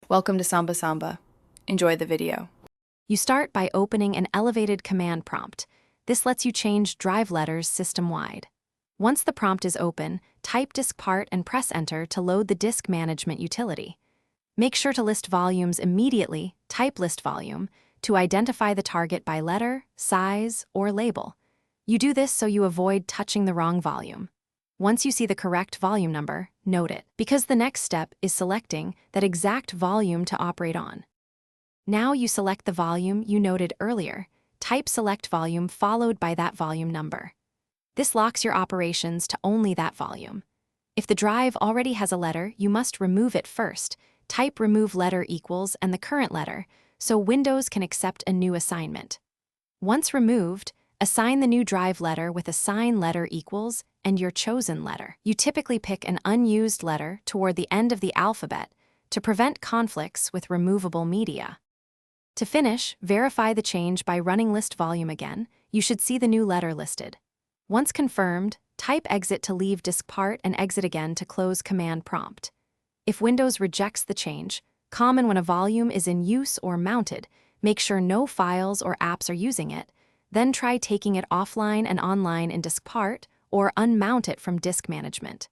Welcome to Samba Samba. Enjoy the video. You start by opening an elevated command prompt. This lets you change drive letters system-wide. Once the prompt is open, type disk part and press enter to load the disk management utility. Make sure to list volumes immediately, type list volume, to identify the target by letter, size, or label. You do this so you avoid touching the wrong volume. Once you see the correct volume number, note it, because the next step is selecting that exact volume to operate on. Now you select the volume you noted earlier, type select volume followed by that volume number. This locks your operations to only that volume. If the drive already has a letter, you must remove it first. Type remove letter equals and the current letter, so Windows can accept a new assignment. Once removed, assign the new drive letter with assign letter equals and your chosen letter. You typically pick an unused letter toward the end of the alphabet to prevent conflicts with removable media. To finish, verify the change by running list volume again. You should see the new letter listed. Once confirmed, type exit to leave disk part and exit again to close command prompt. If Windows rejects the change, common when a volume is in use or mounted, make sure no files or apps are using it, then try taking it offline and online in disk part or unmount it from disk management.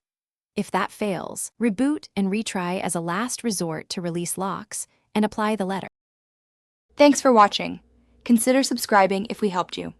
If that fails, reboot and retry as a last resort to release locks and apply the letter. Thanks for watching. Consider subscribing if we helped you.